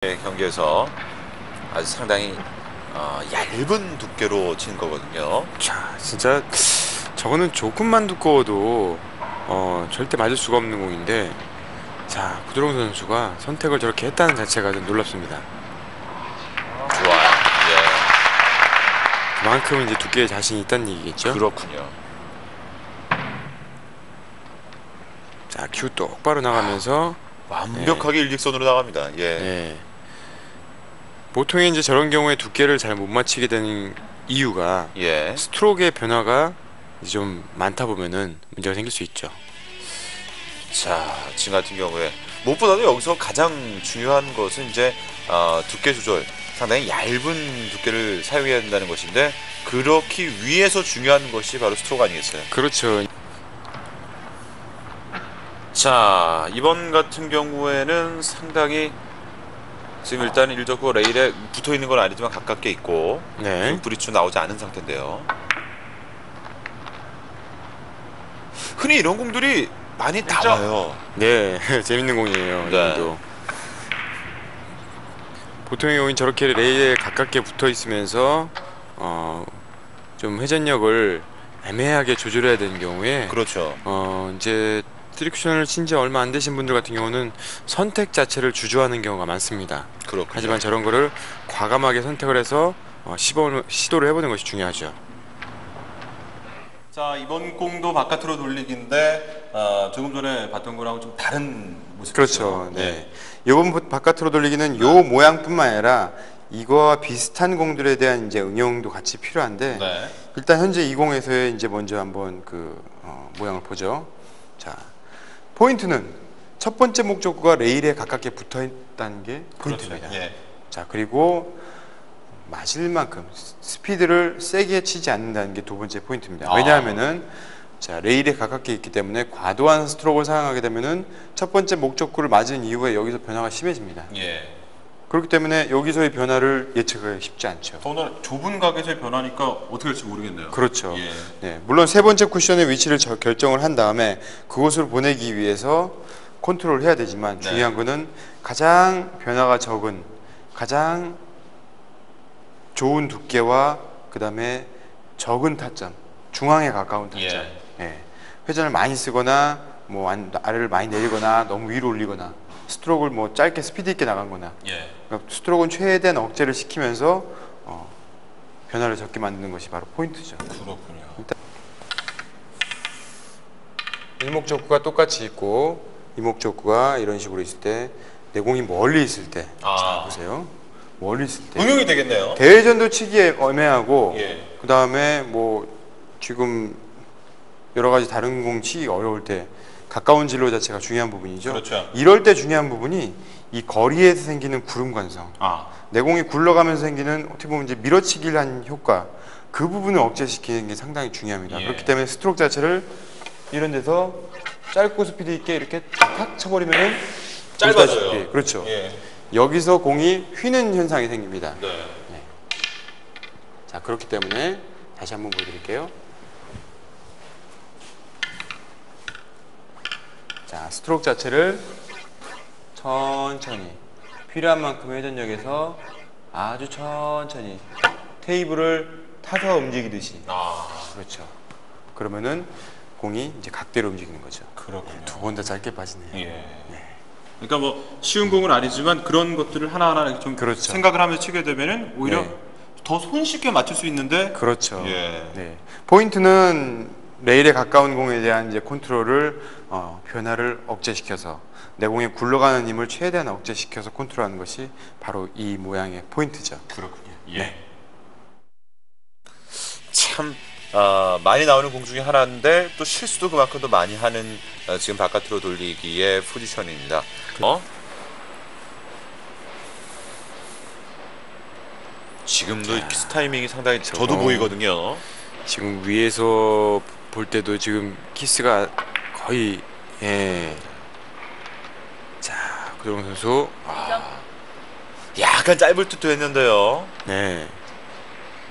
경기에서 아주 상당히 얇은 두께로 친 거거든요. 자, 진짜 저거는 조금만 두꺼워도 절대 맞을 수가 없는 공인데, 자, 구드론 선수가 선택을 저렇게 했다는 자체가 좀 놀랍습니다. 좋아요. 그만큼 이제 두께에 자신이 있다는 얘기겠죠. 그렇군요. 자, 큐 똑바로 나가면서 완벽하게 일직선으로 나갑니다. 예. 보통 이제 저런 경우에 두께를 잘 못 맞추게 되는 이유가 스트로크의 변화가 이제 좀 많다 보면은 문제가 생길 수 있죠. 자, 지금 같은 경우에 무엇보다도 여기서 가장 중요한 것은 이제 두께 조절, 상당히 얇은 두께를 사용해야 된다는 것인데, 그렇기 위해서 중요한 것이 바로 스트로크 아니겠어요? 그렇죠. 자, 이번 같은 경우에는 상당히 지금 일단 일적고 레일에 붙어 있는 건 아니지만 가깝게 있고, 브릿지 나오지 않은 상태인데요. 흔히 이런 공들이 많이 나와요. 네, 재밌는 공이에요. 이것도. 보통의 경우는 저렇게 레일에 가깝게 붙어 있으면서 좀 회전력을 애매하게 조절해야 되는 경우에, 그렇죠. 이제 트릭션을 친 지 얼마 안 되신 분들 같은 경우는 선택 자체를 주저하는 경우가 많습니다. 그렇군요. 하지만 저런 거를 과감하게 선택을 해서 시도를 해보는 것이 중요하죠. 자, 이번 공도 바깥으로 돌리기인데 조금 전에 봤던 거랑 좀 다른 모습이죠. 그렇죠. 네. 이번 바깥으로 돌리기는 요 모양뿐만 아니라 이거와 비슷한 공들에 대한 이제 응용도 같이 필요한데, 일단 현재 이 공에서의 이제 먼저 한번 그 모양을 보죠. 자, 포인트는 첫 번째 목적구가 레일에 가깝게 붙어 있다는 게 포인트입니다. 그렇죠. 자, 그리고 맞을 만큼 스피드를 세게 치지 않는다는 게 두 번째 포인트입니다. 왜냐하면은 자, 레일에 가깝게 있기 때문에 과도한 스트로크를 사용하게 되면은 첫 번째 목적구를 맞은 이후에 여기서 변화가 심해집니다. 그렇기 때문에 여기서의 변화를 예측하기 쉽지 않죠. 더구나 좁은 각에서의 변화니까 어떻게 될지 모르겠네요. 그렇죠. 네, 물론 세 번째 쿠션의 위치를 결정을 한 다음에 그곳으로 보내기 위해서 컨트롤을 해야 되지만, 중요한 거는 가장 변화가 적은, 가장 좋은 두께와 그 다음에 적은 타점, 중앙에 가까운 타점. 회전을 많이 쓰거나 뭐 아래를 많이 내리거나 너무 위로 올리거나 스트로크를 뭐 짧게 스피드 있게 나간거나, 그러니까 스트로크는 최대한 억제를 시키면서 변화를 적게 만드는 것이 바로 포인트죠. 그렇군요. 일단 일목적구가 똑같이 있고 이목적구가 이런 식으로 있을 때, 내공이 멀리 있을 때, 자, 보세요. 멀리 있을 때 응용이 되겠네요. 대회전도 치기에 애매하고, 그 다음에 뭐 지금 여러 가지 다른 공 치기 어려울 때 가까운 진로 자체가 중요한 부분이죠. 그렇죠. 이럴 때 중요한 부분이 이 거리에서 생기는 구름 관성, 내공이 굴러가면서 생기는 어떻게 보면 이제 밀어치기를 한 효과, 그 부분을 억제시키는 게 상당히 중요합니다. 그렇기 때문에 스트로크 자체를 이런 데서 짧고 스피드 있게 이렇게 탁 쳐버리면은 짧아져요. 그렇죠. 여기서 공이 휘는 현상이 생깁니다. 자, 그렇기 때문에 다시 한번 보여드릴게요. 자, 스트로크 자체를 천천히 필요한 만큼의 회전력에서 아주 천천히 테이블을 타서 움직이듯이. 그렇죠. 그러면은 공이 이제 각대로 움직이는 거죠. 그렇군요. 두 번 다 짧게 빠지네요. 그러니까 뭐 쉬운 공은 아니지만 그런 것들을 하나하나 좀 생각을 하면서 치게 되면은 오히려 더 손쉽게 맞출 수 있는데. 그렇죠. 포인트는 레일에 가까운 공에 대한 이제 컨트롤을 변화를 억제시켜서 내공에 굴러가는 힘을 최대한 억제시켜서 컨트롤하는 것이 바로 이 모양의 포인트죠. 그렇군요. 참 많이 나오는 공 중에 하나인데 또 실수도 그만큼 더 많이 하는 지금 바깥으로 돌리기의 포지션입니다. 지금도 키스 타이밍이 상당히 저도 보이거든요. 지금 위에서 볼 때도 지금 키스가 거의 자, 구드론 선수 약간 짧을 듯도 했는데요.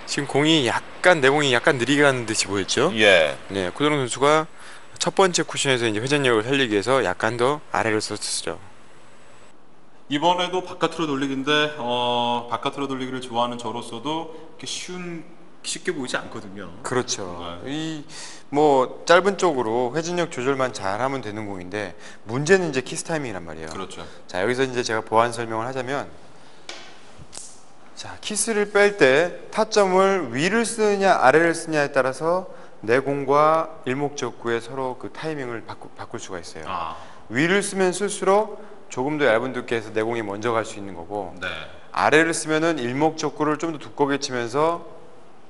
지금 공이 약간, 내공이 약간 느리게 가는 듯이 보였죠. 구드론 선수가 첫 번째 쿠션에서 이제 회전력을 살리기 위해서 약간 더 아래를 썼죠. 이번에도 바깥으로 돌리기인데 바깥으로 돌리기를 좋아하는 저로서도 이렇게 쉽게 보이지 않거든요. 그렇죠. 이 뭐 짧은 쪽으로 회전력 조절만 잘하면 되는 공인데 문제는 이제 키스 타이밍이란 말이에요. 그렇죠. 자, 여기서 이제 제가 보완 설명을 하자면, 자, 키스를 뺄 때 타점을 위를 쓰느냐 아래를 쓰느냐에 따라서 내공과 일목적구의 서로 그 타이밍을 바꿀 수가 있어요. 위를 쓰면 쓸수록 조금 더 얇은 두께에서 내공이 먼저 갈 수 있는 거고, 네. 아래를 쓰면은 일목적구를 좀 더 두껍게 치면서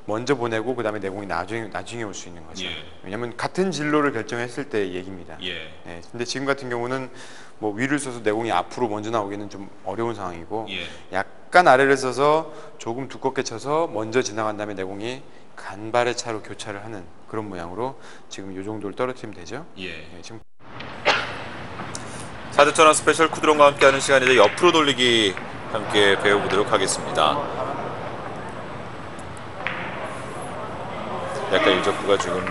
먼저 보내고 그 다음에 내공이 나중에 올 수 있는 거죠. 예. 왜냐하면 같은 진로를 결정했을 때 얘기입니다. 예. 예, 근데 지금 같은 경우는 뭐 위를 써서 내공이 앞으로 먼저 나오기는 좀 어려운 상황이고, 예. 약간 아래를 써서 조금 두껍게 쳐서 먼저 지나간 다음에 내공이 간발의 차로 교차를 하는 그런 모양으로 지금 이 정도를 떨어뜨리면 되죠. 예. 예, 지금 4대 천원 스페셜 쿠드론과 함께하는 시간이죠. 옆으로 돌리기 함께 배워보도록 하겠습니다. 약간 일적구가 지금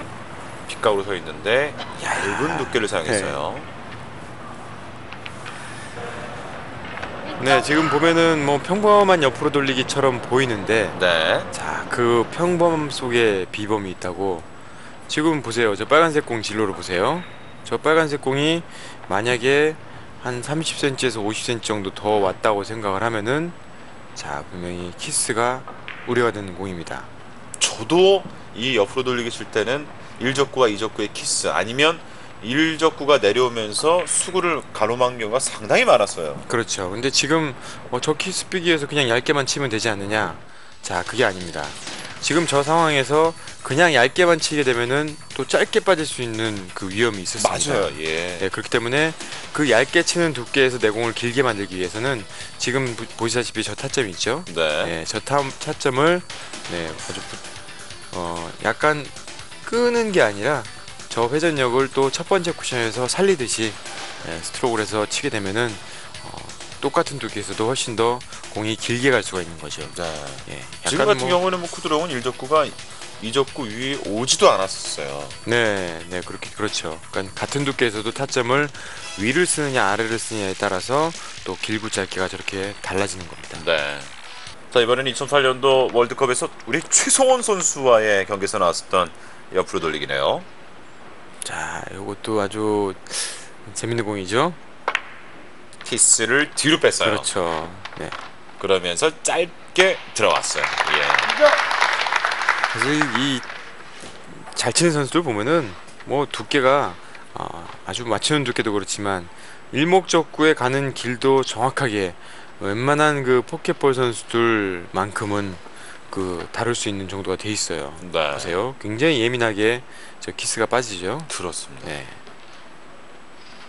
빗가로 서 있는데 얇은 두께를 사용했어요. 네, 지금 보면은 뭐 평범한 옆으로 돌리기처럼 보이는데, 네. 자, 그 평범함 속에 비범이 있다고. 지금 보세요. 저 빨간색 공 진로를 보세요. 저 빨간색 공이 만약에 한 30cm에서 50cm 정도 더 왔다고 생각을 하면은, 자, 분명히 키스가 우려가 되는 공입니다. 저도 이 옆으로 돌리기 칠 때는 1적구와 2적구의 키스 아니면 1적구가 내려오면서 수구를 가로막는 경우가 상당히 많았어요. 그렇죠. 근데 지금 저 키스 빼기에서 그냥 얇게만 치면 되지 않느냐? 자, 그게 아닙니다. 지금 저 상황에서 그냥 얇게만 치게 되면은 또 짧게 빠질 수 있는 그 위험이 있었습니다. 맞아요. 예. 네, 그렇기 때문에 그 얇게 치는 두께에서 내공을 길게 만들기 위해서는 지금 보시다시피 저 타점이 있죠. 네. 네, 저 타점을 네, 아주 약간 끄는 게 아니라 저 회전력을 또 첫 번째 쿠션에서 살리듯이 스트로크를 해서 치게 되면은 똑같은 두께에서도 훨씬 더 공이 길게 갈 수가 있는 거죠. 네. 예, 지금 같은 경우는 뭐 쿠드롱은 1적구가 2적구 위에 오지도 않았었어요. 네, 그렇죠. 그러니까 같은 두께에서도 타점을 위를 쓰느냐 아래를 쓰느냐에 따라서 또 길고 짧게가 저렇게 달라지는 겁니다. 네. 자, 이번에는 2008년도 월드컵에서 우리 최성원 선수와의 경기에서 나왔었던 옆으로 돌리기네요. 자, 이것도 아주 재밌는 공이죠. 키스를 뒤로 뺐어요. 그렇죠. 네. 그러면서 짧게 들어갔어요. 예. 그래서 이 잘 치는 선수들 보면은 뭐 두께가 아주 맞추는 두께도 그렇지만 일목적구에 가는 길도 정확하게 웬만한 그 포켓볼 선수들만큼은 그 다룰 수 있는 정도가 돼 있어요. 네. 보세요. 굉장히 예민하게 저 키스가 빠지죠. 그렇습니다. 네.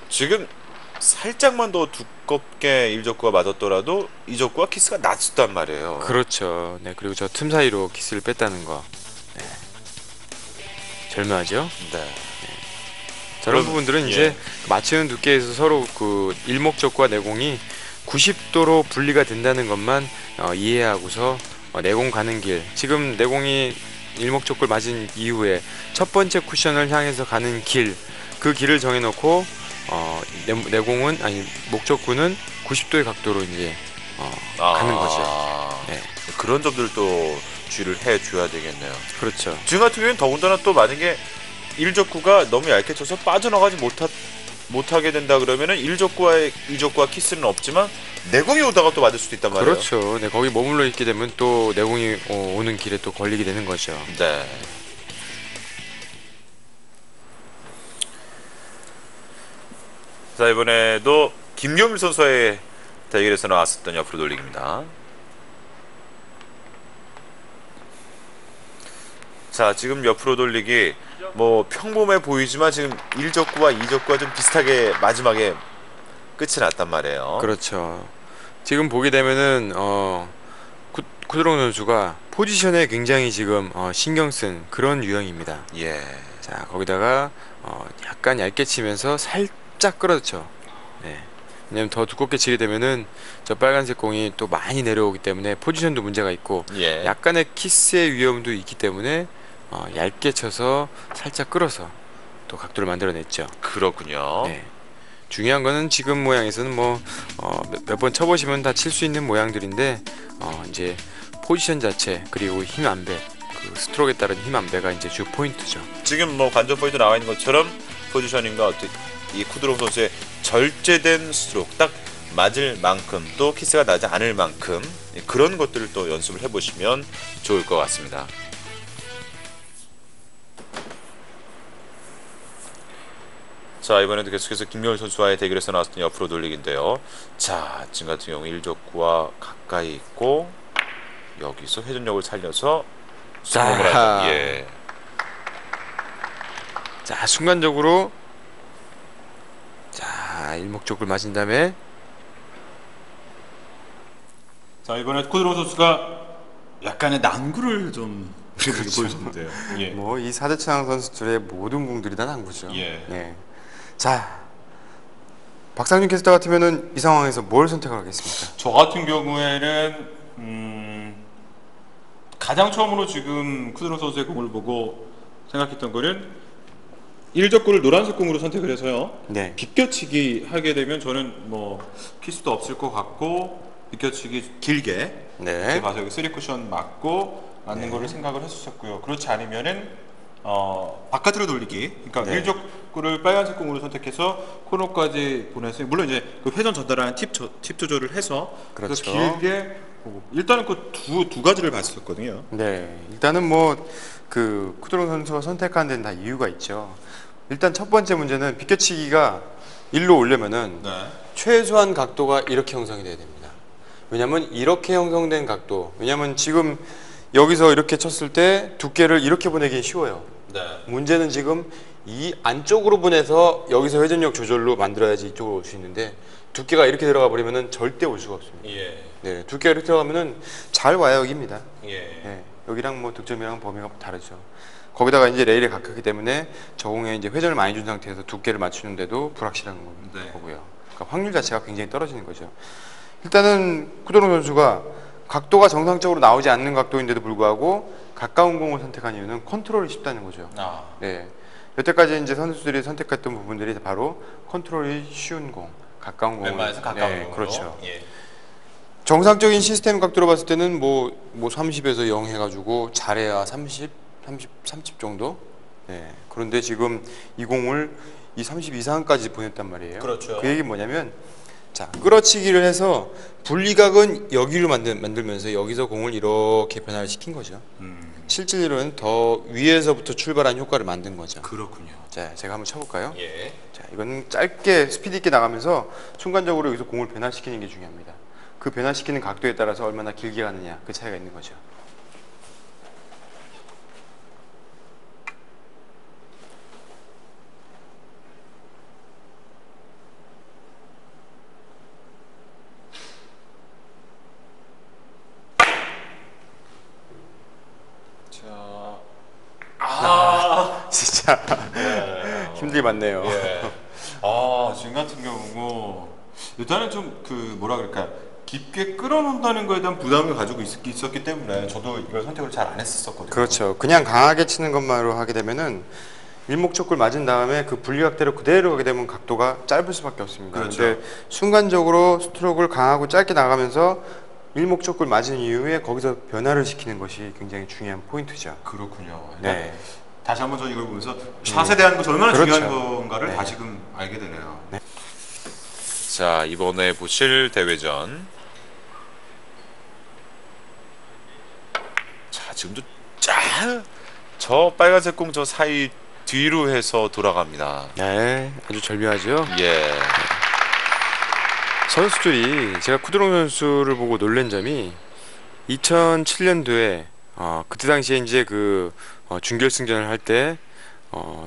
지금 살짝만 더 두껍게 1적구가 맞았더라도 2적구가 키스가 낮았단 말이에요. 그렇죠. 네. 그리고 저 틈 사이로 키스를 뺐다는 거. 네. 절묘하죠. 네. 저런 그럼, 부분들은 예. 이제 맞추는 두께에서 서로 그 일목적구와 내공이 90도로 분리가 된다는 것만 이해하고서 내공 가는 길, 지금 내공이 일목적구를 맞은 이후에 첫 번째 쿠션을 향해서 가는 길, 그 길을 정해놓고 내공은 아니 목적구는 90도의 각도로 이제 가는 거죠. 네. 그런 점들도 주의를 해줘야 되겠네요. 그렇죠. 지금 같은 경우에는 더군다나 또 만약에 1적구가 너무 얇게 쳐서 빠져나가지 못하게 된다 그러면은 1적구와 2적구와 키스는 없지만 내공이 오다가 또 맞을 수도 있단 말이에요. 그렇죠. 네, 거기 머물러 있게 되면 또 내공이 오는 길에 또 걸리게 되는 거죠. 네. 자, 이번에도 김경일 선수의 대결에서 나왔었던 옆으로 돌리기입니다. 자, 지금 옆으로 돌리기 뭐 평범해 보이지만 지금 1적구와 2적구가 좀 비슷하게 마지막에 끝이 났단 말이에요. 그렇죠. 지금 보게 되면은 쿠드롱 선수가 포지션에 굉장히 지금 신경 쓴 그런 유형입니다. 예. 자, 거기다가 약간 얇게 치면서 살짝 끌어넣죠. 네. 왜냐면 더 두껍게 치게 되면은 저 빨간색 공이 또 많이 내려오기 때문에 포지션도 문제가 있고 예. 약간의 키스의 위험도 있기 때문에 얇게 쳐서 살짝 끌어서 또 각도를 만들어냈죠. 그렇군요. 네. 중요한 거는 지금 모양에서는 뭐 몇 번 쳐보시면 다 칠 수 있는 모양들인데 이제 포지션 자체 그리고 힘 안배, 그 스트로크에 따른 힘 안배가 이제 주 포인트죠. 지금 뭐 관전 포인트 나와 있는 것처럼 포지셔닝과 어떤 이 쿠드롱 선수의 절제된 스트로크 딱 맞을 만큼 또 키스가 나지 않을 만큼 그런 것들을 또 연습을 해보시면 좋을 것 같습니다. 자, 이번에도 계속해서 김명일 선수와의 대결에서 나왔던 옆으로 돌리기인데요. 자, 지금 같은 경우 1족구와 가까이 있고 여기서 회전력을 살려서 성공을 하죠. 예. 자, 순간적으로 자, 일목적을 맞은 다음에 자, 이번에 쿠드롱 선수가 약간의 난구를 좀 보여줬는데요. 예. 뭐 이 사대천왕 선수들의 모든 공들이 다 난구죠. 예. 자, 박상준 캐스터 같으면은 이 상황에서 뭘 선택을 하겠습니까? 저 같은 경우에는 가장 처음으로 지금 쿠드롱 선수의 공을 보고 생각했던 거는 1족구를 노란색 공으로 선택을 해서요. 네. 비껴치기 하게 되면 저는 뭐 키스도 없을 것 같고 비껴치기 길게 이렇게 가서 여기 3쿠션 맞고 맞는 거를 생각을 했었고요. 그렇지 않으면은 바깥으로 돌리기, 그러니까 1족구를 빨간색 공으로 선택해서 코너까지 보내서 물론 이제 그 회전 전달하는 팁 조절을 해서 그래서 길게 보고 일단은 그 두 가지를 봤었거든요. 네, 일단은 뭐 그 쿠드롱 선수가 선택한 데는 다 이유가 있죠. 일단 첫 번째 문제는 비껴치기가 일로 오려면은 최소한 각도가 이렇게 형성이 돼야 됩니다. 왜냐면 이렇게 형성된 각도, 왜냐면 지금 여기서 이렇게 쳤을 때 두께를 이렇게 보내긴 쉬워요. 문제는 지금 이 안쪽으로 보내서 여기서 회전력 조절로 만들어야지 이쪽으로 올 수 있는데 두께가 이렇게 들어가 버리면은 절대 올 수가 없습니다. 네, 두께가 이렇게 들어가면은 잘 와요 여기입니다. 네, 여기랑 뭐 득점이랑 범위가 다르죠. 거기다가 이제 레일에 가깝기 때문에 저공에 이제 회전을 많이 준 상태에서 두께를 맞추는데도 불확실한 거고요. 그러니까 확률 자체가 굉장히 떨어지는 거죠. 일단은 쿠드롱 선수가 각도가 정상적으로 나오지 않는 각도인데도 불구하고 가까운 공을 선택한 이유는 컨트롤이 쉽다는 거죠. 네, 여태까지 이제 선수들이 선택했던 부분들이 바로 컨트롤이 쉬운 공, 가까운 공. 웬만해서 가까운 공으로. 그렇죠. 정상적인 시스템 각도로 봤을 때는 뭐 30에서 0 해가지고 잘해야 30 정도. 네. 그런데 지금 이 공을 이 30 이상까지 보냈단 말이에요. 그렇죠. 그 얘기는 뭐냐면, 자, 끌어치기를 해서 분리각은 여기로 만들면서 여기서 공을 이렇게 변화를 시킨 거죠. 실질로는 더 위에서부터 출발한 효과를 만든 거죠. 그렇군요. 자, 제가 한번 쳐볼까요? 자, 이건 짧게 스피드 있게 나가면서 순간적으로 여기서 공을 변화시키는 게 중요합니다. 그 변화시키는 각도에 따라서 얼마나 길게 가느냐, 그 차이가 있는 거죠. 진짜 힘들게 맞네요. 지금 같은 경우 일단은 좀 그 뭐라 그럴까 깊게 끌어놓는다는 거에 대한 부담을 가지고 있었기 때문에 저도 이걸 선택을 잘 안 했었거든요. 그렇죠. 그냥 강하게 치는 것만으로 하게 되면은 일목적구를 맞은 다음에 그 분리각대로 그대로 가게 되면 각도가 짧을 수밖에 없습니다. 그런데 순간적으로 스트로크를 강하고 짧게 나가면서 일목적구를 맞은 이후에 거기서 변화를 시키는 것이 굉장히 중요한 포인트죠. 그렇군요. 네. 다시 한번 저 이걸 보면서 샷에 대한 것이 얼마나 중요한 그렇죠. 건가를 다시금 알게 되네요. 자, 이번에 보실 대회전. 자, 지금도 저 빨간색 공 저 사이 뒤로 해서 돌아갑니다. 네, 아주 절묘하죠. 예. 선수들이, 제가 쿠드롱 선수를 보고 놀란 점이 2007년도에 그때 당시에 이제 그 준결승전을 할 때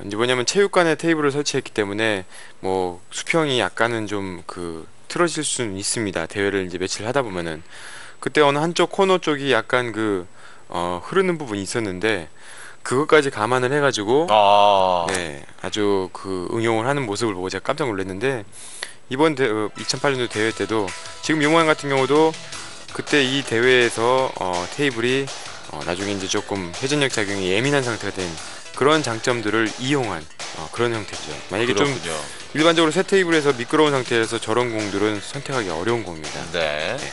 이제 뭐냐면 체육관에 테이블을 설치했기 때문에 뭐 수평이 약간은 좀 그 틀어질 수는 있습니다. 대회를 이제 며칠 하다 보면은 그때 어느 한쪽 코너 쪽이 약간 그 흐르는 부분이 있었는데 그것까지 감안을 해가지고 네, 아주 그 응용을 하는 모습을 보고 제가 깜짝 놀랐는데 이번 2008년도 대회 때도 지금 이 모양 같은 경우도 그때 이 대회에서 테이블이 나중에 이제 조금 회전력 작용이 예민한 상태가 된 그런 장점들을 이용한 그런 형태죠. 만약에 좀 그렇군요. 일반적으로 새 테이블에서 미끄러운 상태에서 저런 공들은 선택하기 어려운 공입니다. 네. 네.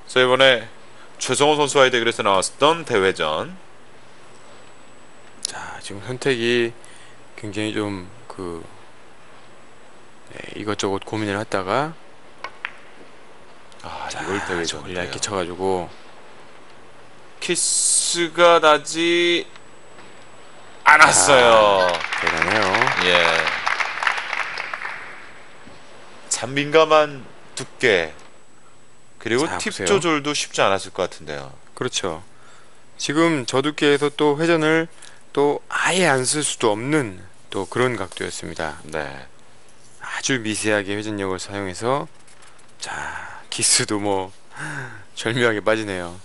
자, 이번에 최성호 선수와의 대결에서 나왔었던 대회전. 자, 지금 선택이 굉장히 좀 이것저것 고민을 했다가 이걸 대회전 저걸 얇게 쳐가지고 키스가 나지 않았어요. 대단해요. 예. 참 민감한 두께. 그리고 자, 팁 보세요. 조절도 쉽지 않았을 것 같은데요. 그렇죠. 지금 저 두께에서 또 회전을 또 아예 안 쓸 수도 없는 또 그런 각도였습니다. 네. 아주 미세하게 회전력을 사용해서 자, 키스도 뭐 절묘하게 빠지네요.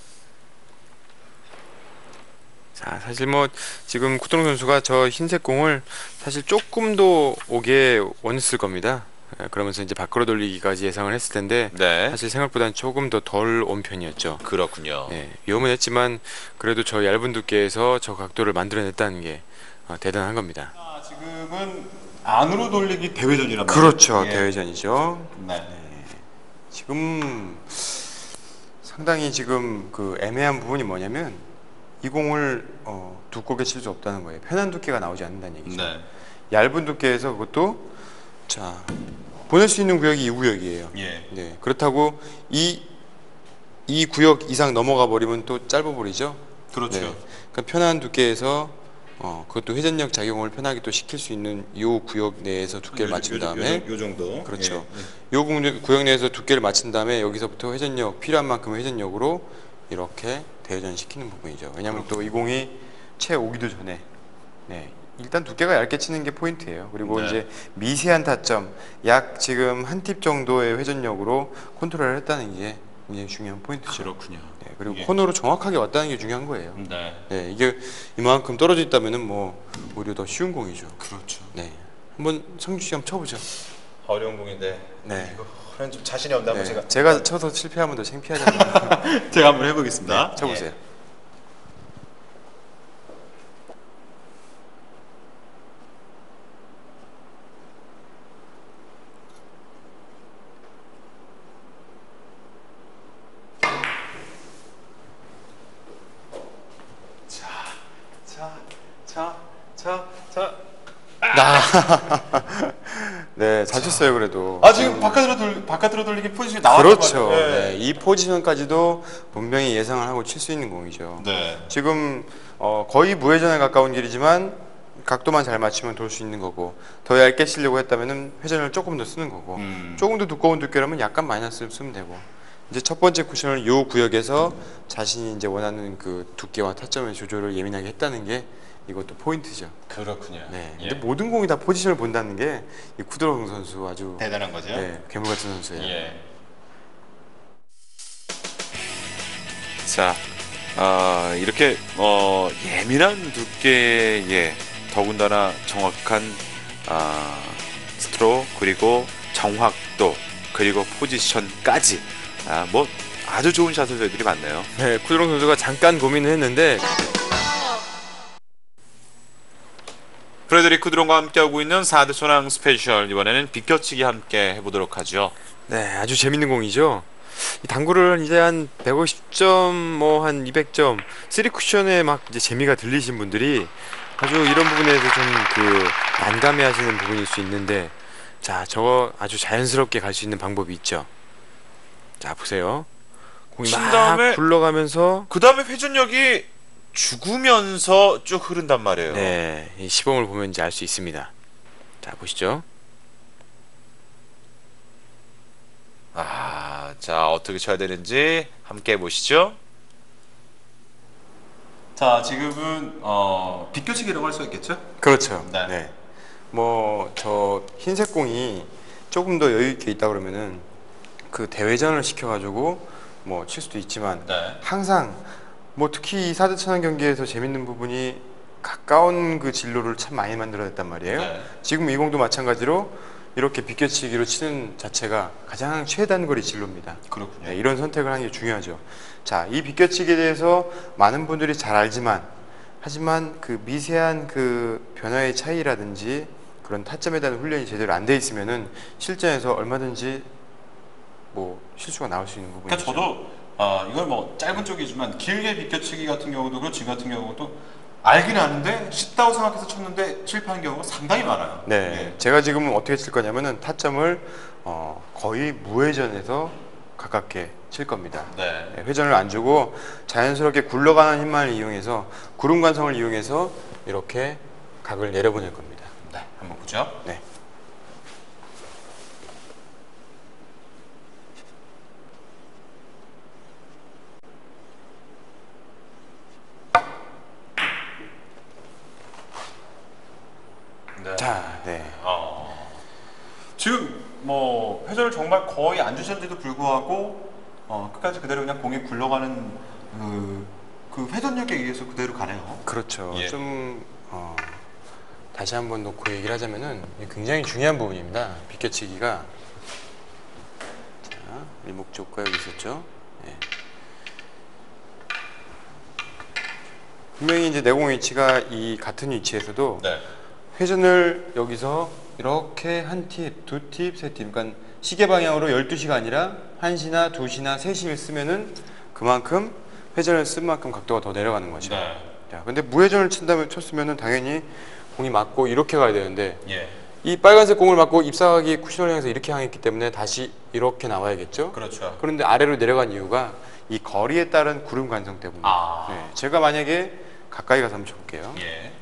자, 사실 뭐 지금 쿠드롱 선수가 저 흰색 공을 사실 조금 더 오게 원했을 겁니다. 그러면서 이제 밖으로 돌리기까지 예상을 했을 텐데 네. 사실 생각보다는 조금 더 덜 온 편이었죠. 그렇군요. 네, 위험은 했지만 그래도 저 얇은 두께에서 저 각도를 만들어냈다는 게 대단한 겁니다. 자, 지금은 안으로 돌리기 대회전이란 말이에요. 그렇죠. 예. 대회전이죠. 네. 지금 상당히 지금 그 애매한 부분이 뭐냐면 이 공을 두껍게 칠 수 없다는 거예요. 편한 두께가 나오지 않는다는 얘기죠. 네. 얇은 두께에서 그것도 자 보낼 수 있는 구역이 이 구역이에요. 예. 네, 그렇다고 이 구역 이상 넘어가 버리면 또 짧아 버리죠. 그렇죠. 네. 그러니까 편한 두께에서 그것도 회전력 작용을 편하게 또 시킬 수 있는 요 구역 내에서 두께를 맞춘 다음에 요 정도. 그렇죠. 예. 요 구역 내에서 두께를 맞춘 다음에 여기서부터 회전력 필요한 만큼의 회전력으로 이렇게 대회전시키는 부분이죠. 왜냐하면 또 이 공이 채 오기도 전에 네, 일단 두께가 얇게 치는 게 포인트예요. 그리고 네. 이제 미세한 타점 약 지금 한 팁 정도의 회전력으로 컨트롤을 했다는 게 굉장히 중요한 포인트죠. 그렇군요. 네, 그리고 예. 코너로 정확하게 왔다는 게 중요한 거예요. 네. 네, 이게 이만큼 떨어져 있다면은 뭐 오히려 더 쉬운 공이죠. 그렇죠. 네, 한번 성주 씨 한번 쳐보죠. 어려운 공인데. 네. 이거는 좀 자신이 없나 네, 제가 쳐서 실패하면 더 창피하잖아요. 제가 한번 해보겠습니다. 네, 쳐보세요. 네, 잘 쳤어요 그래도. 지금 바깥으로 돌리기 포지션이 나왔단 그렇죠. 말이에요. 네, 이 포지션까지도 분명히 예상을 하고 칠 수 있는 공이죠. 네. 지금 거의 무회전에 가까운 길이지만 각도만 잘 맞추면 돌 수 있는 거고 더 얇게 치려고 했다면은 회전을 조금 더 쓰는 거고 조금 더 두꺼운 두께라면 약간 마이너스를 쓰면 되고 이제 첫 번째 쿠션을 요 구역에서 자신이 이제 원하는 그 두께와 타점의 조절을 예민하게 했다는 게 이것도 포인트죠. 그렇군요. 네. 예. 근데 모든 공이 다 포지션을 본다는 게 이 쿠드롱 선수 아주 대단한 거죠. 네, 괴물 같은 선수예요. 예. 자, 이렇게 예민한 두께에 더군다나 정확한 스트로 그리고 정확도 그리고 포지션까지 뭐 아주 좋은 샷을 저희들이 봤네요. 네, 쿠드롱 선수가 잠깐 고민을 했는데 프레드릭 쿠드롱과 함께하고 있는 4대 소낭 스페셜 이번에는 비껴치기 함께 해보도록 하죠. 네, 아주 재밌는 공이죠. 이 당구를 이제 한 150점, 뭐 한 200점, 3쿠션에 막 이제 재미가 들리신 분들이 아주 이런 부분에서 좀 그 난감해하시는 부분일 수 있는데, 자, 저거 아주 자연스럽게 갈 수 있는 방법이 있죠. 자, 보세요. 공이 친 막 다음에 굴러가면서, 그 다음에 회전력이 죽으면서 쭉 흐른단 말이에요. 네, 이 시범을 보면 이제 알 수 있습니다. 자, 보시죠. 자, 어떻게 쳐야 되는지 함께 보시죠. 자, 지금은 비껴치기라고 할 수 있겠죠? 그렇죠. 네. 네. 뭐 저 흰색 공이 조금 더 여유 있게 있다 그러면은 그 대회전을 시켜가지고 뭐 칠 수도 있지만 네. 항상 뭐 특히 이 사드 천안 경기에서 재밌는 부분이 가까운 그 진로를 참 많이 만들어냈단 말이에요. 네. 지금 이 공도 마찬가지로 이렇게 비껴치기로 치는 자체가 가장 최단거리 진로입니다. 그렇군요. 네, 이런 선택을 하는 게 중요하죠. 자, 이 비껴치기에 대해서 많은 분들이 잘 알지만 하지만 그 미세한 그 변화의 차이라든지 그런 타점에 대한 훈련이 제대로 안 돼 있으면은 실전에서 얼마든지 뭐 실수가 나올 수 있는 부분이죠. 그러니까 저도 이걸 뭐 짧은 쪽이지만 길게 비껴치기 같은 경우도 그렇고 지금 같은 경우도 알긴 아는데 쉽다고 생각해서 쳤는데 실패하는 경우가 상당히 많아요. 네, 제가 지금 어떻게 칠 거냐면은 타점을 거의 무회전에서 가깝게 칠 겁니다. 네. 네, 회전을 안 주고 자연스럽게 굴러가는 힘만을 이용해서 구름 관성을 이용해서 이렇게 각을 내려보낼 겁니다. 네, 한번 보죠. 네. 네. 자, 네. 지금 뭐 회전을 정말 거의 안 주셨는데도 불구하고 끝까지 그대로 그냥 공이 굴러가는 그 회전력에 의해서 그대로 가네요. 그렇죠. 예. 좀 다시 한번 놓고 얘기를 하자면은 이게 굉장히 중요한 부분입니다. 비껴치기가. 자, 일목적과 여기 있었죠. 네. 분명히 이제 내공 위치가 이 같은 위치에서도 네. 회전을 여기서 이렇게 한 팁, 두 팁, 세 팁, 그러니까 시계 방향으로 12시가 아니라 1시나 2시나 3시를 쓰면은 그만큼 회전을 쓴 만큼 각도가 더 내려가는 거죠. 네. 자, 근데 무회전을 쳤으면은 당연히 공이 맞고 이렇게 가야 되는데 예. 이 빨간색 공을 맞고 잎사각이 쿠션을 향해서 이렇게 향했기 때문에 다시 이렇게 나와야겠죠. 그렇죠. 그런데 아래로 내려간 이유가 이 거리에 따른 구름 관성 때문에. 네, 제가 만약에 가까이 가서 한번 쳐볼게요. 예.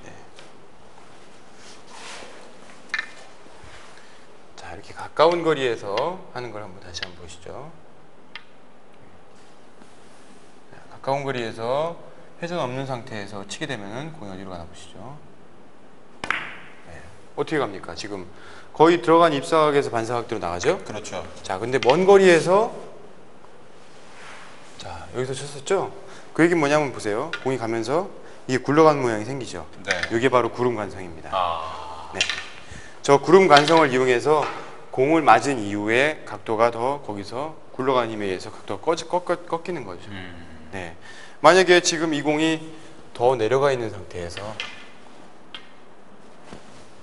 자, 이렇게 가까운 거리에서 하는 걸 한번 다시 한번 보시죠. 가까운 거리에서 회전 없는 상태에서 치게 되면은 공이 어디로 가나 보시죠. 네. 어떻게 갑니까? 지금 거의 들어간 잎사각에서 반사각대로 나가죠? 그렇죠. 자, 근데 먼 거리에서 자, 여기서 쳤었죠? 그 얘기는 뭐냐면 보세요. 공이 가면서 이게 굴러가는 모양이 생기죠. 네. 이게 바로 구름 관성입니다. 네. 저 구름 관성을 이용해서 공을 맞은 이후에 각도가 더 거기서 굴러가는 힘에 의해서 각도가 꺾이는 거죠. 네. 만약에 지금 이 공이 더 내려가 있는 상태에서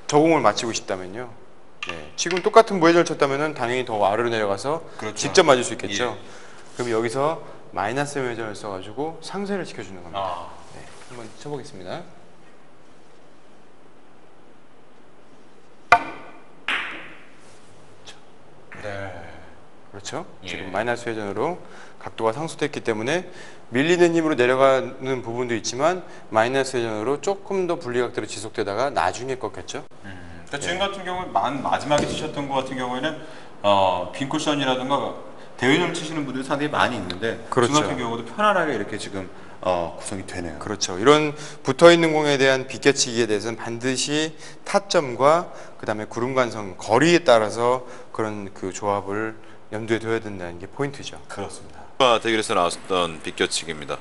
저 공을 맞히고 싶다면요. 네. 지금 똑같은 무회전을 쳤다면 당연히 더 아래로 내려가서 그렇죠. 직접 맞을 수 있겠죠. 예. 그럼 여기서 마이너스 회전을 써가지고 상쇄를 시켜주는 겁니다. 네. 한번 쳐보겠습니다. 네. 그렇죠? 예. 지금 마이너스 회전으로 각도가 상쇄됐기 때문에 밀리는 힘으로 내려가는 부분도 있지만 마이너스 회전으로 조금 더 분리각도로 지속되다가 나중에 꺾였죠. 그러니까 지금 같은 경우에 마지막에 치셨던 것 같은 경우에는 빈 쿠션이라든가 대회전을 치시는 분들이 상당히 많이 있는데 그렇죠. 지금 같은 경우도 편안하게 이렇게 지금 구성이 되네요. 그렇죠. 이런 붙어있는 공에 대한 비껴치기에 대해서는 반드시 타점과 그 다음에 구름 관성 거리에 따라서 그런 그 조합을 염두에 둬야 된다는 게 포인트죠. 그렇습니다. 대결에서 나왔던 비껴치기입니다.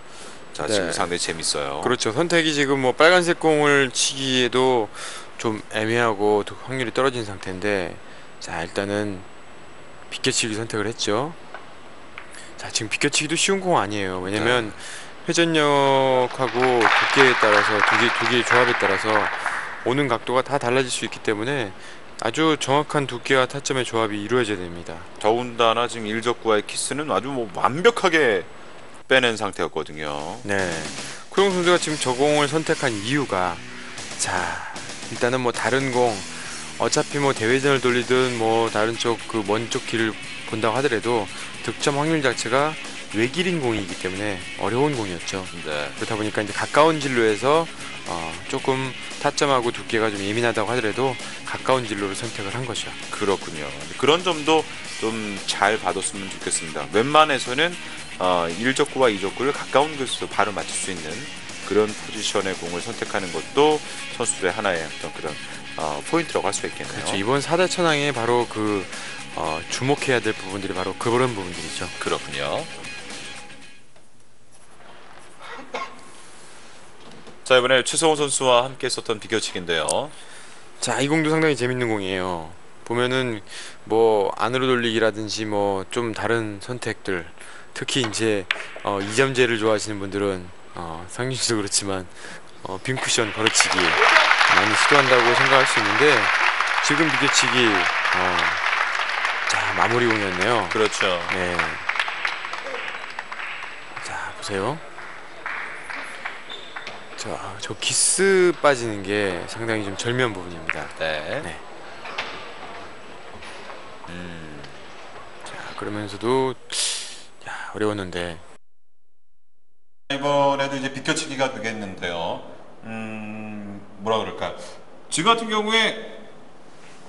자, 지금 네. 상당히 재밌어요. 그렇죠. 선택이 지금 뭐 빨간색 공을 치기에도 좀 애매하고 확률이 떨어진 상태인데, 자, 일단은 비껴치기 선택을 했죠. 자, 지금 비껴치기도 쉬운 공 아니에요. 왜냐면 회전력하고 두께에 따라서 두 개의 조합에 따라서 오는 각도가 다 달라질 수 있기 때문에 아주 정확한 두께와 타점의 조합이 이루어져야 됩니다. 더군다나 지금 일적구와의 키스는 아주 뭐 완벽하게 빼낸 상태였거든요. 네, 코용 선수가 지금 저 공을 선택한 이유가, 자, 일단은 뭐 다른 공 어차피 뭐 대회전을 돌리든 뭐 다른 쪽 그 먼 쪽 길을 본다고 하더라도 득점 확률 자체가 외길인 공이기 때문에 어려운 공이었죠. 네. 그렇다 보니까 이제 가까운 진로에서 조금 타점하고 두께가 좀 예민하다고 하더라도 가까운 진로를 선택을 한 거죠. 그렇군요. 그런 점도 좀 잘 봐뒀으면 좋겠습니다. 웬만해서는 1적구와 2적구를 가까운 곳에서 바로 맞출 수 있는 그런 포지션의 공을 선택하는 것도 선수들의 하나의 어떤 그런 포인트라고 할 수 있겠네요. 그렇죠. 이번 4대 천왕에 바로 그 주목해야 될 부분들이 바로 그런 부분들이죠. 그렇군요. 자, 이번에 최성호 선수와 함께 했었던 비껴치기인데요. 자, 이 공도 상당히 재밌는 공이에요. 보면은 뭐 안으로 돌리기라든지 뭐 좀 다른 선택들, 특히 이제 2점제를 좋아하시는 분들은 상윤 씨도 그렇지만 빈 쿠션 걸어치기 많이 시도한다고 생각할 수 있는데, 지금 비껴치기 자, 마무리공이었네요. 그렇죠. 네. 자, 보세요. 자, 저 기스 빠지는 게 상당히 좀 절묘한 부분입니다. 네. 네. 자, 그러면서도 야, 어려웠는데. 이번에도 이제 비껴치기가 되겠는데요. 뭐라 그럴까? 지금 같은 경우에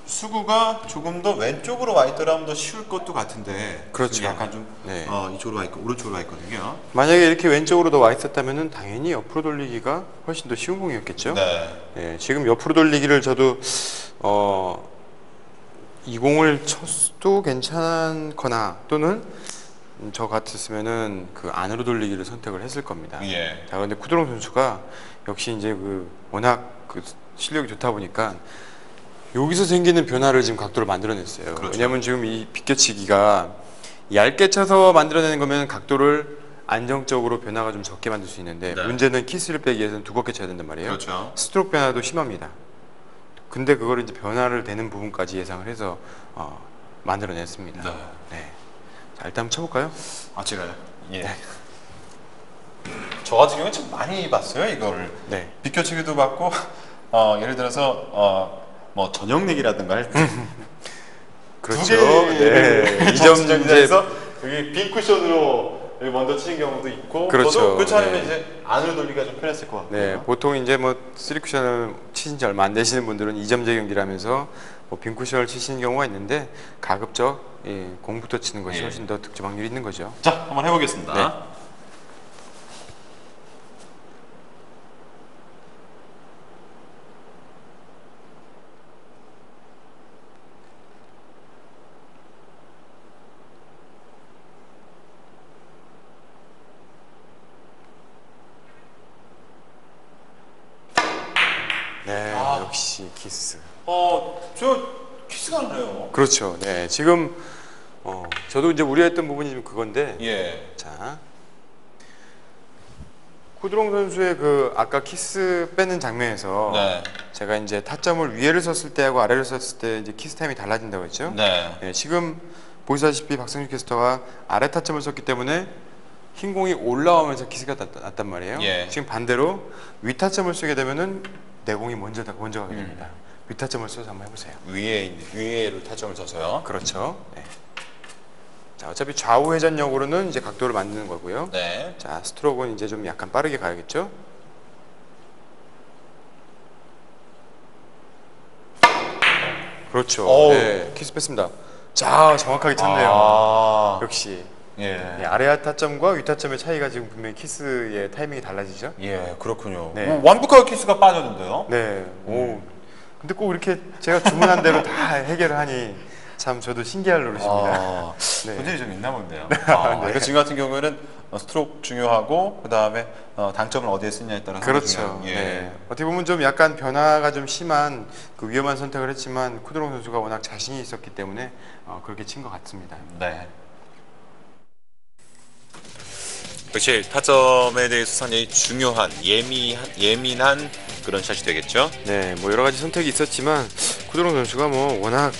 수구가 조금 더 왼쪽으로 와 있더라면 더 쉬울 것도 같은데. 그렇죠. 지금 약간 좀 네. 이쪽으로 와 있고 오른쪽으로 와 있거든요. 만약에 이렇게 왼쪽으로 더 와 있었다면은 당연히 옆으로 돌리기가 훨씬 더 쉬운 공이었겠죠. 네. 예, 지금 옆으로 돌리기를 저도 이 공을 쳤도 괜찮거나 또는 저 같았으면은 그 안으로 돌리기를 선택을 했을 겁니다. 예. 자, 근데 쿠드롱 선수가 역시 이제 그 워낙 그 실력이 좋다 보니까 여기서 생기는 변화를 지금 각도를 만들어냈어요. 그렇죠. 왜냐하면 지금 이 비껴치기가 얇게 쳐서 만들어내는 거면 각도를 안정적으로 변화가 좀 적게 만들 수 있는데, 네. 문제는 키스를 빼기 위해서는 두껍게 쳐야 된단 말이에요. 그렇죠. 스트로크 변화도 심합니다. 근데 그걸 이제 변화를 되는 부분까지 예상을 해서 만들어냈습니다. 네. 네. 자, 일단 한번 쳐볼까요? 제가요? 예. 네. 저 같은 경우는 참 많이 봤어요, 이거를. 네. 비껴치기도 봤고, 예를 들어서 뭐 저녁 내기라든가 할 때. 그렇죠. 네. 2점제에서 여기 빈 쿠션으로 여기 먼저 치는 경우도 있고, 그렇죠. 저도 그렇지 않으면 네. 이제 안으로 돌리기가 좀 편했을 것 같고요. 네, 보통 이제 뭐 3쿠션을 치신 지 얼마 안 되시는 분들은 2점제 경기라면서 뭐 빈쿠션을 치시는 경우가 있는데, 가급적 공부터 치는 것이 예. 훨씬 더 득점 확률이 있는 거죠. 자, 한번 해보겠습니다. 네. 네, 역시 키스. 저 키스가 나요. 그렇죠. 네, 지금 저도 이제 우려했던 부분이 좀 그건데, 예. 자, 쿠드롱 선수의 그 아까 키스 빼는 장면에서 네. 제가 이제 타점을 위에를 썼을 때하고 아래를 썼을 때 이제 키스 타임이 달라진다고 했죠. 네. 네, 지금 보시다시피 박성준 캐스터가 아래 타점을 썼기 때문에 흰 공이 올라오면서 키스가 났단 말이에요. 예. 지금 반대로 위 타점을 쓰게 되면은 내 공이 먼저 가게 됩니다. 위 타점을 써서 한번 해보세요. 위에로 타점을 써서요. 그렇죠. 네. 자, 어차피 좌우 회전력으로는 이제 각도를 만드는 거고요. 네. 자, 스트로크는 이제 좀 약간 빠르게 가야겠죠. 그렇죠. 어우. 네, 키스 뺐습니다. 자, 정확하게 쳤네요. 역시. 예. 네, 아래 타점과 위 타점의 차이가 지금 분명히 키스의 타이밍이 달라지죠. 예, 그렇군요. 네. 완벽하게 키스가 빠졌는데요. 네. 오. 근데 꼭 이렇게 제가 주문한 대로 다 해결을 하니 참 저도 신기할 노릇입니다. 네. 문제이 좀 있나 본데요. 그러니까 지금 같은 경우에는 스트로크 중요하고 그 다음에 당점을 어디에 쓰냐에 따라서 그렇죠. 중요한, 예. 네. 어떻게 보면 좀 약간 변화가 좀 심한 그 위험한 선택을 했지만 쿠드롱 선수가 워낙 자신이 있었기 때문에 그렇게 친 것 같습니다. 네. 그렇지, 타점에 대해서 상당히 중요한 예민한 그런 샷이 되겠죠. 네, 뭐 여러 가지 선택이 있었지만 쿠드롱 선수가 뭐 워낙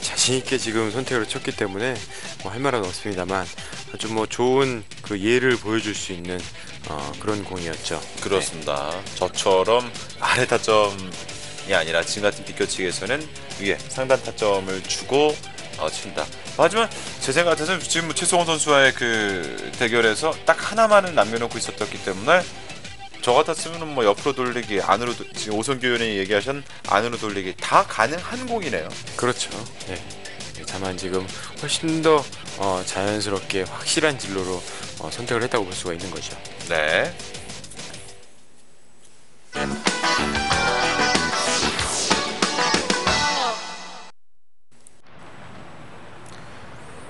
자신 있게 지금 선택을 쳤기 때문에 뭐 할 말은 없습니다만 아주 뭐 좋은 그 예를 보여줄 수 있는 그런 공이었죠. 그렇습니다. 저처럼 아래 타점이 아니라 지금 같은 비껴치기에서는 위에 상단 타점을 주고 친다. 하지만 제 생각 같아서 지금 최성원 선수와의 그 대결에서 딱 하나만은 남겨놓고 있었기 때문에 저 같았으면 뭐 옆으로 돌리기, 안으로 지금 오성규 의원이 얘기하신 안으로 돌리기 다 가능한 공이네요. 그렇죠. 네. 다만 지금 훨씬 더 자연스럽게 확실한 진로로 선택을 했다고 볼 수가 있는 거죠. 네.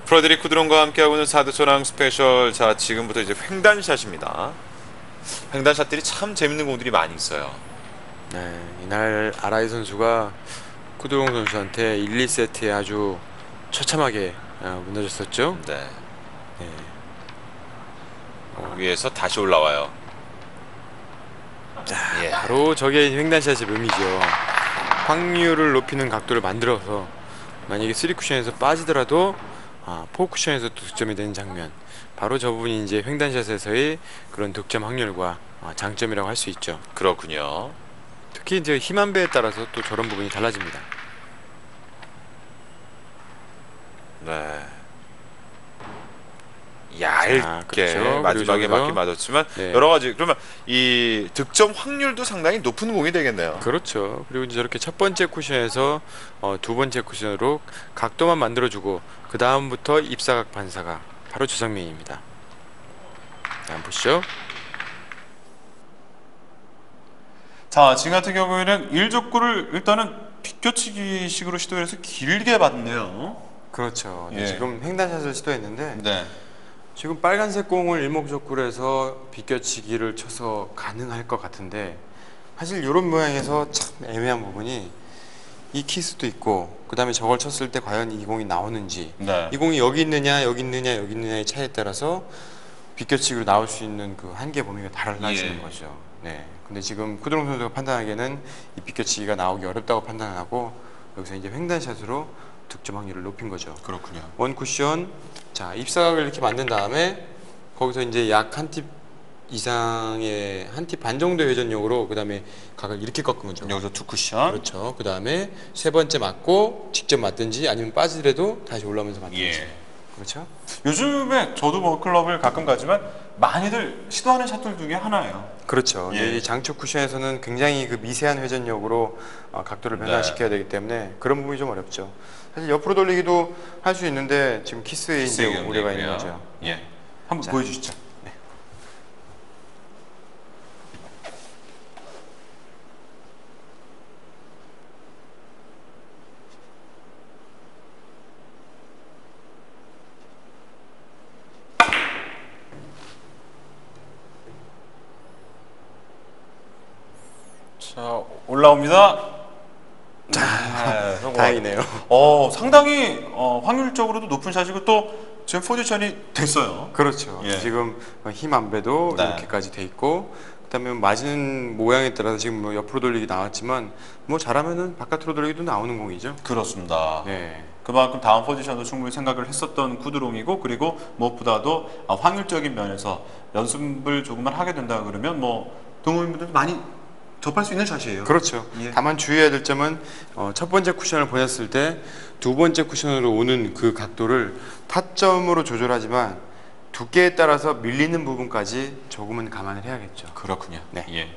프레드릭 쿠드롱과 함께하고 있는 4드 초랑 스페셜. 자, 지금부터 이제 횡단샷입니다. 횡단샷들이 참 재밌는 공들이 많이 있어요. 네, 이날 아라이 선수가 쿠드롱 선수한테 1, 2세트에 아주 처참하게 무너졌었죠. 네. 위에서 다시 올라와요. 자, 바로 저게 횡단샷의 묘미죠. 확률을 높이는 각도를 만들어서 만약에 3쿠션에서 빠지더라도 4쿠션에서 득점이 되는 장면, 바로 저 부분이 이제 횡단샷에서의 그런 득점 확률과 장점이라고 할 수 있죠. 그렇군요. 특히 이제 힘한 배에 따라서 또 저런 부분이 달라집니다. 네. 얇게 그렇죠. 마지막에 그리고 맞긴 맞았지만 네. 여러 가지, 그러면 이 득점 확률도 상당히 높은 공이 되겠네요. 그렇죠. 그리고 이제 저렇게 첫 번째 쿠션에서 두 번째 쿠션으로 각도만 만들어주고 그 다음부터 입사각 반사각, 바로 저 장면입니다. 자, 한번 보시죠. 자, 지금 같은 경우에는 1족구를 일단은 비껴치기 식으로 시도해서 길게 봤네요. 그렇죠. 예. 지금 횡단샷을 시도했는데 네. 지금 빨간색 공을 일목적구에서 비껴치기를 쳐서 가능할 것 같은데, 사실 이런 모양에서 참 애매한 부분이 이 키스도 있고, 그 다음에 저걸 쳤을 때 과연 이 공이 나오는지, 네. 이 공이 여기 있느냐 여기 있느냐 여기 있느냐의 차이에 따라서 비껴치기로 나올 수 있는 그 한계 범위가 달라지는 거죠. 네. 근데 지금 쿠드롱 선수가 판단하기에는 이 비껴치기가 나오기 어렵다고 판단하고 여기서 이제 횡단샷으로 득점 확률을 높인 거죠. 그렇군요. 원 쿠션, 자, 입사각을 이렇게 만든 다음에 거기서 이제 약 한 팁 이상의 한 팁 반 정도 회전력으로 그 다음에 각을 이렇게 꺾은 거죠. 여기서 2쿠션. 그렇죠. 그 다음에 세 번째 맞고 직접 맞든지 아니면 빠지더라도 다시 올라오면서 맞든지. 예. 그렇죠. 요즘에 저도 뭐 클럽을 가끔 가지만 많이들 시도하는 샷들 중에 하나예요. 그렇죠. 예. 이 장초 쿠션에서는 굉장히 그 미세한 회전력으로 각도를 변화시켜야 되기 때문에 그런 부분이 좀 어렵죠. 사실 옆으로 돌리기도 할 수 있는데 지금 키스에 이제 우려가 있는 거죠. 예. 한번 자. 보여주시죠. 네. 자, 올라옵니다. 자, 네, 성공. 다행이네요. 상당히 확률적으로도 높은 샷이고 또 지금 포지션이 됐어요. 그렇죠. 예. 지금 힘 안배도 네. 이렇게까지 돼 있고, 그다음에 맞은 모양에 따라서 지금 뭐 옆으로 돌리기 나왔지만 뭐 잘하면은 바깥으로 돌리기도 나오는 공이죠. 그렇습니다. 네. 그만큼 다음 포지션도 충분히 생각을 했었던 쿠드롱이고, 그리고 무엇보다도 확률적인 면에서 연습을 조금만 하게 된다 그러면 뭐 동호인분들도 많이 접할 수 있는 샷이에요. 그렇죠. 예. 다만 주의해야 될 점은 첫 번째 쿠션을 보냈을 때 두 번째 쿠션으로 오는 그 각도를 타점으로 조절하지만 두께에 따라서 밀리는 부분까지 조금은 감안을 해야겠죠. 그렇군요. 네. 예.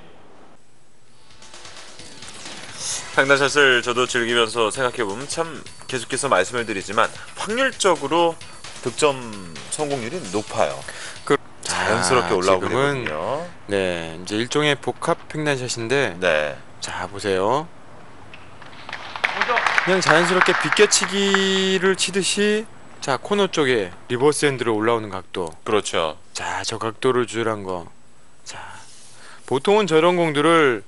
횡단샷을 저도 즐기면서 생각해보면 참 계속해서 말씀을 드리지만 확률적으로 득점 성공률이 높아요. 자연스럽게 올라오게 지금은 되거든요. 네, 이제 일종의 복합 횡단샷인데, 네. 자 보세요. 그냥 자연스럽게 비껴치기를 치듯이, 자 코너 쪽에 리버스 핸드로 올라오는 각도, 그렇죠. 자 저 각도를 조절한 거. 자 보통은 저런 공들을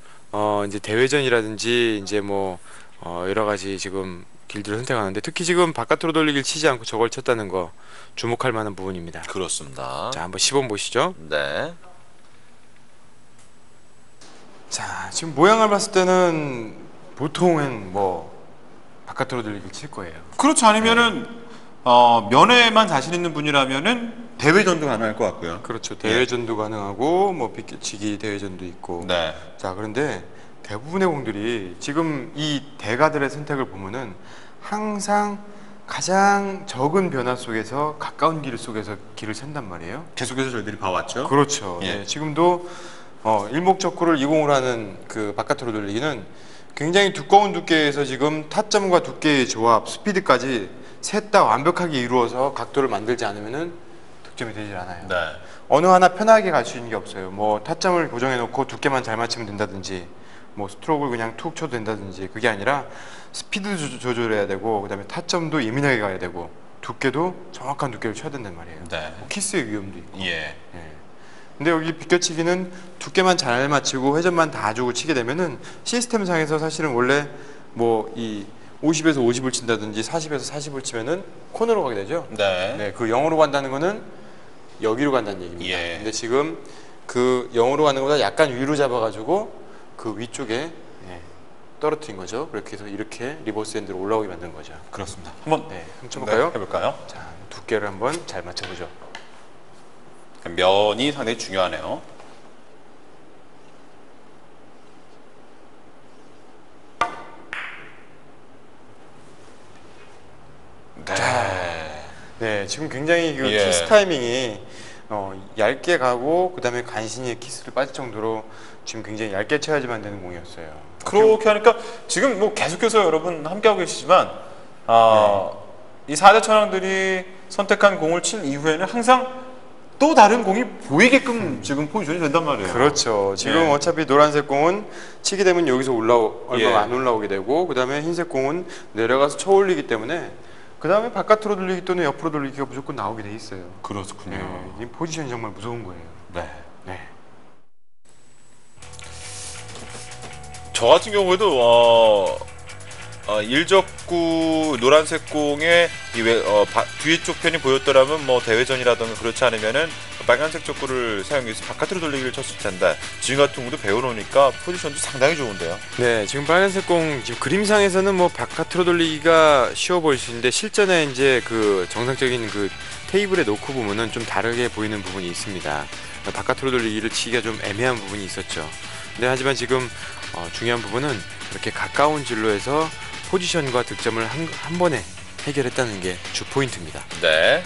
이제 대회전이라든지 이제 뭐 여러 가지 지금 길들을 선택하는데, 특히 지금 바깥으로 돌리기를 치지 않고 저걸 쳤다는 거 주목할 만한 부분입니다. 그렇습니다. 자 한번 시범 보시죠. 네. 자 지금 모양을 봤을 때는 보통은 뭐 바깥으로 돌리기를 칠 거예요. 그렇지 않으면은 면에만 자신 있는 분이라면은 대회전도 가능할 것 같고요. 그렇죠. 대회전도 가능하고 뭐 비껴치기 대회전도 있고. 네. 자 그런데 대부분의 공들이 지금 이 대가들의 선택을 보면은 항상 가장 적은 변화 속에서 가까운 길 속에서 길을 샌단 말이에요. 계속해서 저희들이 봐왔죠. 그렇죠. 예. 네, 지금도 일목적구를 이공으로 하는 그 바깥으로 돌리기는 굉장히 두꺼운 두께에서 지금 타점과 두께의 조합, 스피드까지 셋 다 완벽하게 이루어서 각도를 만들지 않으면은 득점이 되질 않아요. 네. 어느 하나 편하게 갈 수 있는 게 없어요. 뭐 타점을 고정해 놓고 두께만 잘 맞추면 된다든지, 뭐 스트로크를 그냥 툭 쳐도 된다든지, 그게 아니라 스피드 조절해야 되고, 그다음에 타점도 예민하게 가야 되고, 두께도 정확한 두께를 쳐야 된단 말이에요. 네. 뭐 키스의 위험도 있고. 예. 예. 근데 여기 비껴치기는 두께만 잘 맞추고 회전만 다 주고 치게 되면은 시스템상에서 사실은 원래 뭐 이 50에서 50을 친다든지 40에서 40을 치면은 코너로 가게 되죠. 네. 네, 그 0으로 간다는 거는 여기로 간다는 얘기입니다. 예. 근데 지금 그 0으로 가는 것보다 약간 위로 잡아가지고 그 위쪽에 떨어뜨린 거죠. 그렇게 해서 이렇게 리버스 핸드로 올라오게 만든 거죠. 그렇습니다. 한번 쳐볼까요? 네, 해볼까요? 자, 두께를 한번 잘 맞춰보죠. 면이 상당히 중요하네요. 네, 지금 굉장히 그 예. 키스 타이밍이 얇게 가고 그다음에 간신히 키스를 빠질 정도로 지금 굉장히 얇게 쳐야지만 되는 공이었어요. 그렇게 하니까 지금 뭐 계속해서 여러분 함께하고 계시지만 이 4대 천왕들이 선택한 공을 친 이후에는 항상 또 다른 공이 보이게끔 지금 포지션이 된단 말이에요. 그렇죠. 지금 예. 어차피 노란색 공은 치게 되면 여기서 얼마 예. 안 올라오게 되고 그다음에 흰색 공은 내려가서 쳐 올리기 때문에 그다음에 바깥으로 돌리기 또는 옆으로 돌리기가 무조건 나오게 돼 있어요. 그렇군요. 이 포지션이 정말 무서운 거예요. 네. 네. 저 같은 경우에도 일적구 노란색 공에 뒤에 쪽 편이 보였더라면 뭐 대회전이라던가 그렇지 않으면은 빨간색 적구를 사용해서 바깥으로 돌리기를 쳤을 텐데 지금 같은 경우도 배워놓으니까 포지션도 상당히 좋은데요. 네, 지금 빨간색 공 지금 그림상에서는 뭐 바깥으로 돌리기가 쉬워 보일 수 있는데 실전에 이제 그 정상적인 그 테이블에 놓고 보면은 좀 다르게 보이는 부분이 있습니다. 바깥으로 돌리기를 치기가 좀 애매한 부분이 있었죠. 근데 하지만 지금 중요한 부분은 이렇게 가까운 진로에서 포지션과 득점을 한 번에 해결했다는 게 주 포인트입니다. 네.